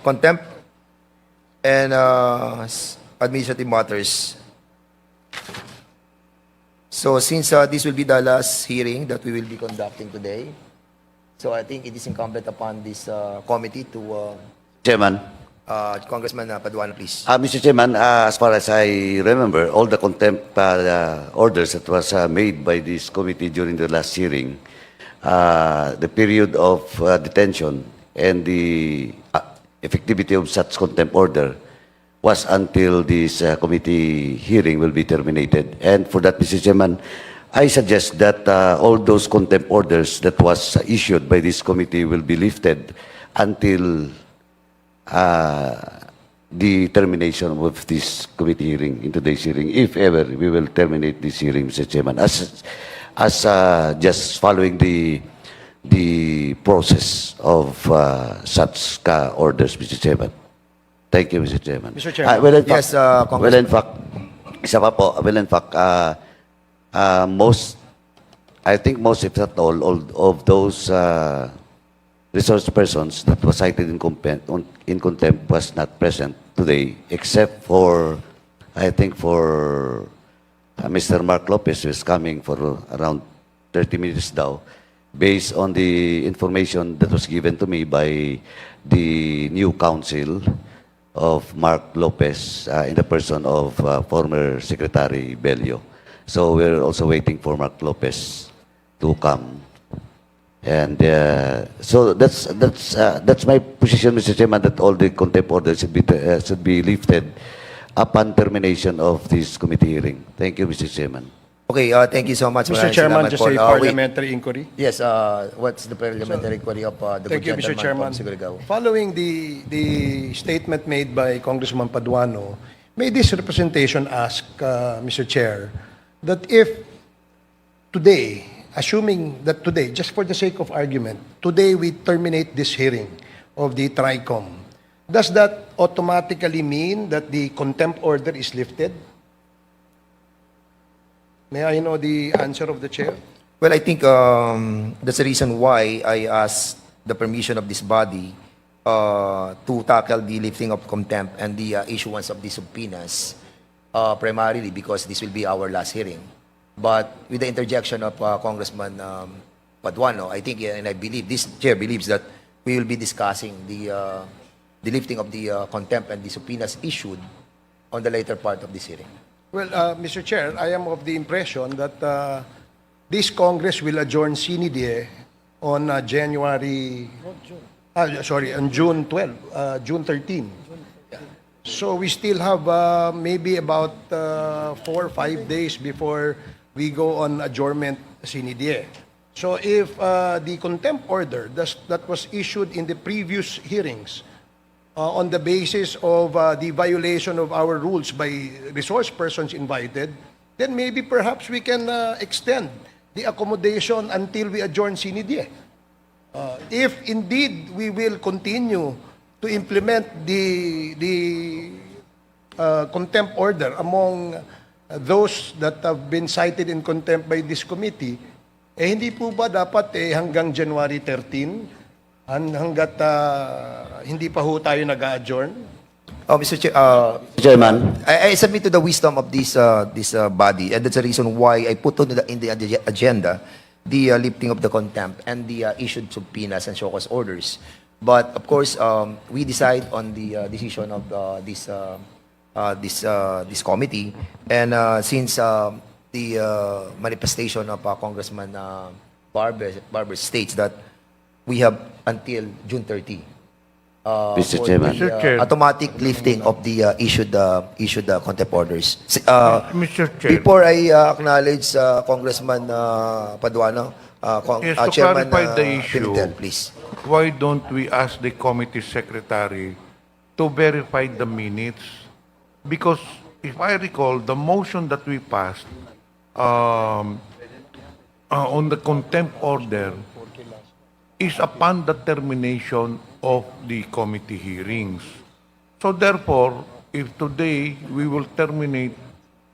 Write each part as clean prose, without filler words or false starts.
contempt and administrative matters. So since this will be the last hearing that we will be conducting today, so I think it is incumbent upon this committee to Chairman. Congressman Paduano, please. Mr. Chairman, as far as I remember, all the contempt orders that was made by this committee during the last hearing, the period of detention and the effectivity of such contempt order was until this committee hearing will be terminated. And for that, Mr. Chairman, I suggest that all those contempt orders that was issued by this committee will be lifted until the termination of this committee hearing, in today's hearing, if ever we will terminate this hearing, Mr. Chairman, as just following the process of such orders, Mr. Chairman. Thank you, Mr. Chairman. Mr. Chairman. Well, in fact, Yes, Congressman. well, in fact, isa pa po, well, in fact, I think most, if not all of those resource persons that was cited in contempt was not present today, except for, I think, for Mr. Mark Lopez, who is coming for around 30 minutes now, based on the information that was given to me by the new counsel of Mark Lopez in the person of former Secretary Bello. So we're also waiting for Mark Lopez to come. And so that's my position, Mr. Chairman, that all the contempt orders should be lifted upon termination of this committee hearing. Thank you, Mr. Chairman. Okay, thank you so much. Mr. Maraming Chairman, salamat just po. a Wait. parliamentary inquiry. Yes, what's the parliamentary inquiry of the Thank you, good Mr. gentleman Chairman. from Sigurigao? Following the statement made by Congressman Paduano, may this representation ask, Mr. Chair, that if today, assuming that today, just for the sake of argument, today we terminate this hearing of the TRICOM, does that automatically mean that the contempt order is lifted? May I know the answer of the chair? Well, I think that's the reason why I asked the permission of this body to tackle the lifting of contempt and the issuance of the subpoenas, primarily because this will be our last hearing. But with the interjection of Congressman Paduano, I think and I believe, this chair believes that we will be discussing the lifting of the contempt and the subpoenas issued on the later part of this hearing. Well, Mr. Chair, I am of the impression that this Congress will adjourn sine die on on June 12, June 13. So we still have maybe about 4 or 5 days before we go on adjournment sine die. So if the contempt order that was issued in the previous hearings on the basis of the violation of our rules by resource persons invited, then maybe perhaps we can extend the accommodation until we adjourn sine die. If indeed we will continue to implement the contempt order among those that have been cited in contempt by this committee, hindi po ba dapat hanggang January 13 hanggat hindi pa ho tayo nag-adjourn? Oh, Mr. Chairman. I submit to the wisdom of this body, and that's the reason why I put on in the agenda the lifting of the contempt and the issued subpoenas and show cause orders. But of course, we decide on the decision of this committee, and since the manifestation of Congressman Barbers states that we have until June 30. Mr. For Chairman. the, Mr. Chair. automatic lifting of the issued contempt orders. Mr. Chair. Before I acknowledge Congressman Paduano, Yes, to Chairman clarify the issue, Pimentel, please. why don't we ask the committee secretary to verify the minutes? Because if I recall, the motion that we passed on the contempt order is upon the termination of the committee hearings. So therefore, if today we will terminate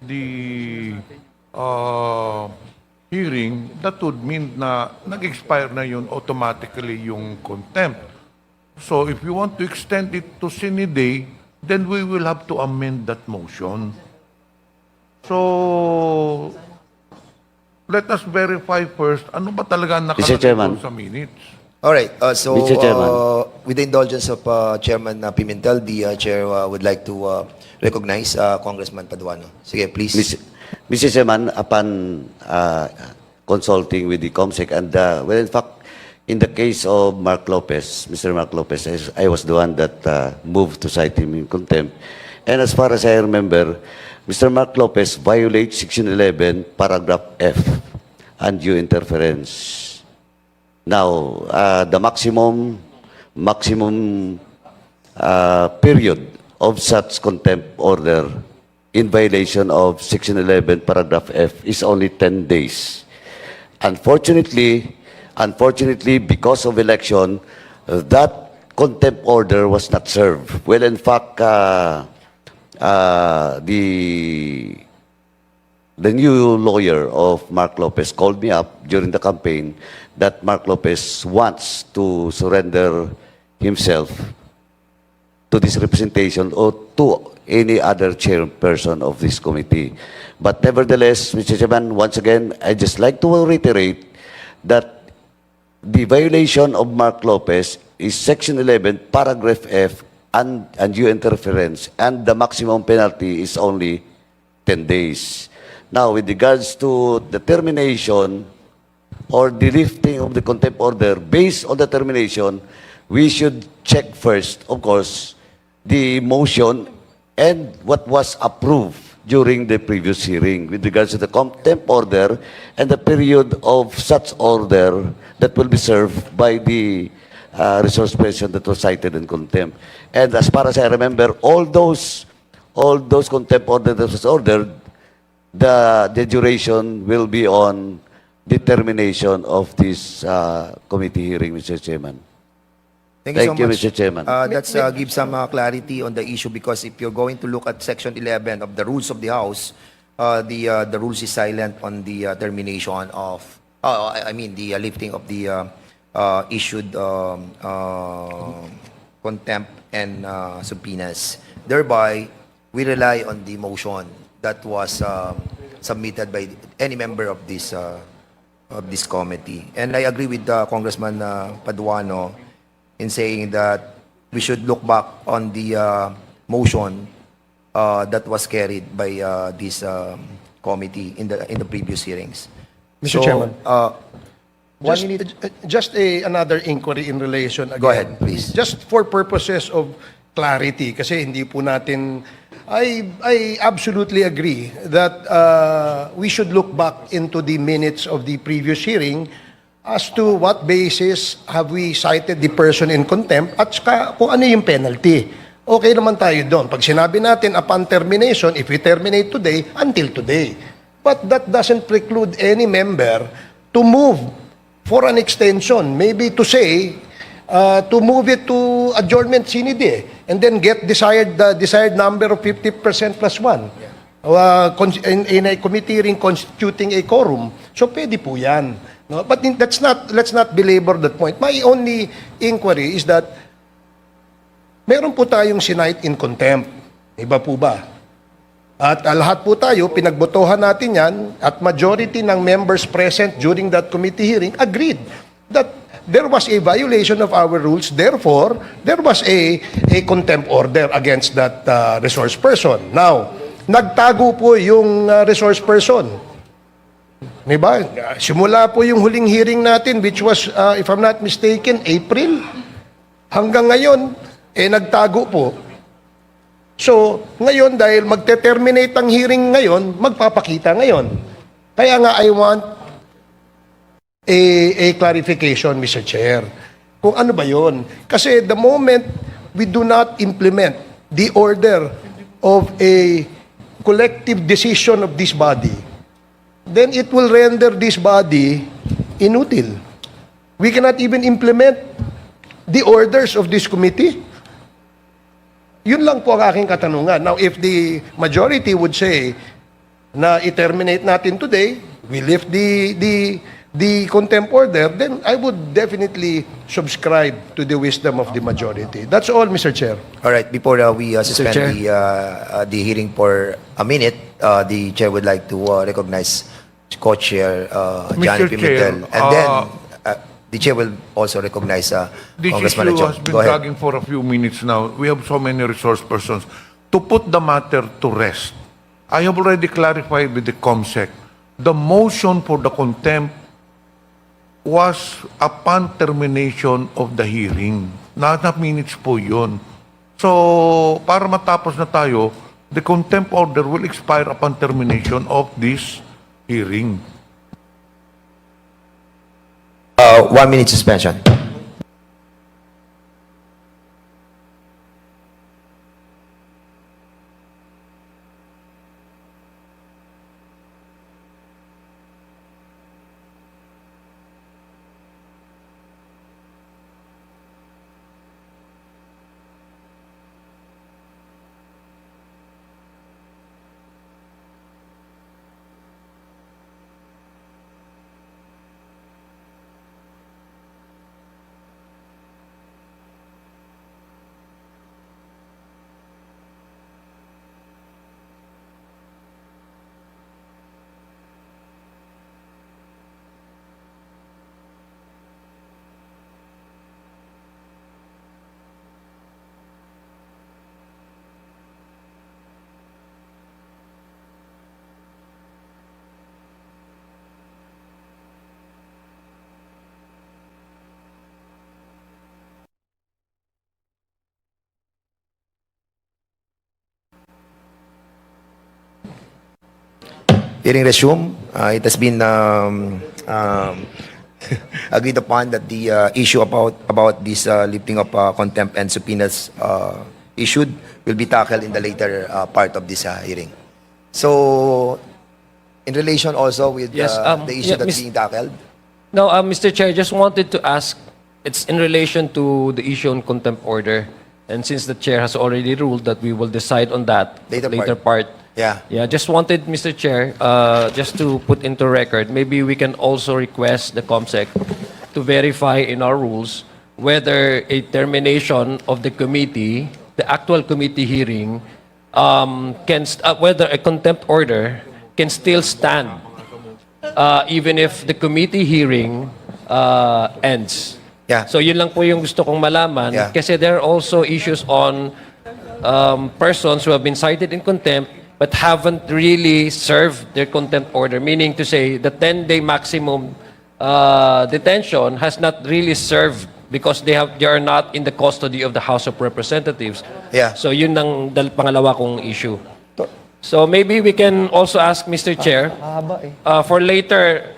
the hearing, that would mean na nag-expire na yun automatically yung contempt. So if you want to extend it to sine die, then we will have to amend that motion. So, let us verify first, ano ba talaga ang Mr. nakalagay Chairman. doon sa minutes? All right. So, Mr. Chairman. with the indulgence of Chairman Pimentel, the Chair would like to recognize Congressman Paduano. Sige, please. Mr. Chairman, upon consulting with the COMSEC, and well, in fact, in the case of Mark Lopez, Mr. Mark Lopez, I was the one that moved to cite him in contempt. And as far as I remember, Mr. Mark Lopez violates Section 11, Paragraph F, undue interference. Now, the maximum period of such contempt order in violation of Section 11, Paragraph F is only 10 days. Unfortunately, because of election, that contempt order was not served. Well, in fact, the new lawyer of Mark Lopez called me up during the campaign that Mark Lopez wants to surrender himself to this representation or to any other chairperson of this committee. But nevertheless, Mr. Chairman, once again, I'd just like to reiterate that the violation of Mark Lopez is Section 11, Paragraph F, and undue interference, and the maximum penalty is only 10 days. Now, with regards to the termination or the lifting of the contempt order, based on the termination, we should check first, of course, the motion and what was approved during the previous hearing with regards to the contempt order and the period of such order that will be served by the resource person that was cited in contempt. And as far as I remember, all those contempt orders that was ordered, the duration will be on the termination of this committee hearing, Mr. Chairman. Thank you so much. Mr. Chairman. That gives some clarity on the issue, because if you're going to look at Section 11 of the rules of the House, the rules is silent on the termination of, the lifting of the issued contempt and subpoenas. Thereby, we rely on the motion that was submitted by any member of this committee. And I agree with Congressman Paduano in saying that we should look back on the motion that was carried by this committee in the previous hearings. Mr. Chairman. Just Another inquiry in relation again. Go ahead, please. Just for purposes of clarity, kasi hindi po natin, I absolutely agree that we should look back into the minutes of the previous hearing as to what basis have we cited the person in contempt at saka kung ano yung penalty. Okay naman tayo doon. Pag sinabi natin upon termination, if we terminate today, until today. But that doesn't preclude any member to move for an extension. Maybe to say, to move it to adjournment sine die and then get the desired number of 50% plus 1 in a committee hearing constituting a quorum. So pwede po yan. No? But let's not belabor that point. My only inquiry is that meron po tayong sinite in contempt. Iba po ba? At lahat po tayo, pinagbotohan natin yan at majority ng members present during that committee hearing agreed that there was a violation of our rules. Therefore, there was a contempt order against that resource person. Now, nagtago po yung resource person. Diba? Simula po yung huling hearing natin, which was, if I'm not mistaken, April. Hanggang ngayon, nagtago po. So, ngayon, dahil magte-terminate ang hearing ngayon, magpapakita ngayon. Kaya nga, I want a clarification, Mr. Chair. Kung ano ba yon? Kasi the moment we do not implement the order of a collective decision of this body, then it will render this body inutil. We cannot even implement the orders of this committee. Yun lang po ang aking katanungan. Now, if the majority would say na i-terminate natin today, we lift the the contempt order, then I would definitely subscribe to the wisdom of the majority. That's all, Mr. Chair. All right, before we suspend Chair. the hearing for a minute, the chair would like to recognize co-chair Johnny Mr. Chair, Pimentel. And then the chair will also recognize This Congressman issue Adjong. has been Go ahead. dragging for a few minutes now. We have so many resource persons. To put the matter to rest, I have already clarified with the COMSEC. The motion for the contempt was upon termination of the hearing. Nasa minutes po yun. So, para matapos na tayo, the contempt order will expire upon termination of this hearing. 1 minute suspension. Hearing resume. It has been agreed upon that the issue about this lifting of contempt and subpoenas issued will be tackled in the later part of this hearing. So, in relation also with Yes, the issue yeah, that's being tackled, No, Mr. Chair, just wanted to ask, it's in relation to the issue on contempt order. And since the chair has already ruled that we will decide on that Later part. Yeah. Yeah, just wanted, Mr. Chair, just to put into record, maybe we can also request the COMSEC to verify in our rules whether a termination of the committee, the actual committee hearing, whether a contempt order can still stand even if the committee hearing ends. Yeah. So yun lang po yung gusto kong malaman. Yeah. Kasi there are also issues on persons who have been cited in contempt but haven't really served their contempt order. Meaning to say, the 10-day maximum detention has not really served because they are not in the custody of the House of Representatives. Yeah. So yun ang pangalawa kong issue. So maybe we can also ask Mr. Chair for later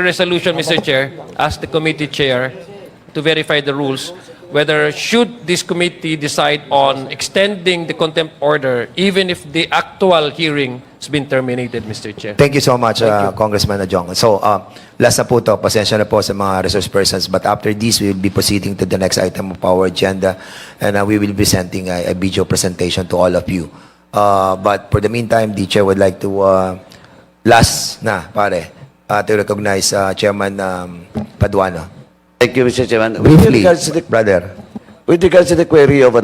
resolution, Mr. Chair, ask the committee chair to verify the rules whether should this committee decide on extending the contempt order even if the actual hearing has been terminated, Mr. Chair. Thank you so much, Congressman Adjong. So, last na po to, pasensya na po sa mga resource persons, but after this, we will be proceeding to the next item of our agenda, and we will be presenting a video presentation to all of you. But for the meantime, the chair would like to, last na, pare, to recognize Chairman Paduano. Thank you, Mr. Chairman. Briefly, brother. With regards to the query of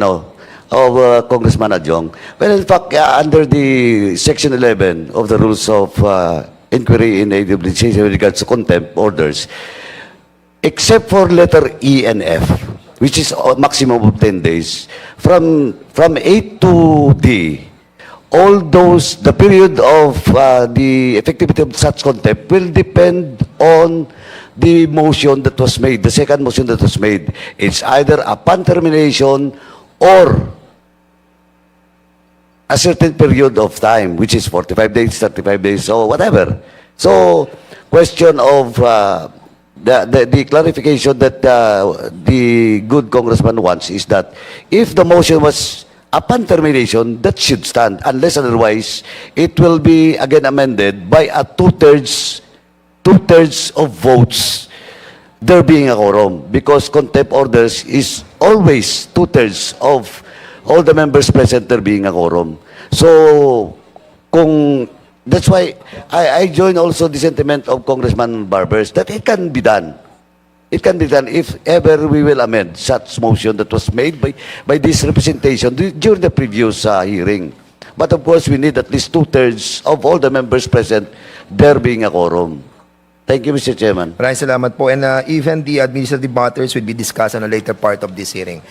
Congressman Adjong, well, in fact, under the Section 11 of the Rules of Inquiry in AWC with regards to contempt orders, except for letter E and F, which is a maximum of 10 days, from A to D, all those, the period of the effectivity of such contempt will depend on the motion that was made, the second motion that was made. It's either upon termination or a certain period of time, which is 45 days, 35 days, or whatever. So, question of the clarification that the good congressman wants is that if the motion was upon termination, that should stand. Unless otherwise, it will be again amended by a two-thirds of votes, there being a quorum. Because contempt orders is always two-thirds of all the members present, there being a quorum. So, kung That's why I join also the sentiment of Congressman Barbers that it can be done. It can be done if ever we will amend such motion that was made by this representation during the previous hearing. But of course, we need at least 2/3 of all the members present, there being a quorum. Thank you, Mr. Chairman. Maraming salamat po. And even the administrative matters will be discussed on a later part of this hearing.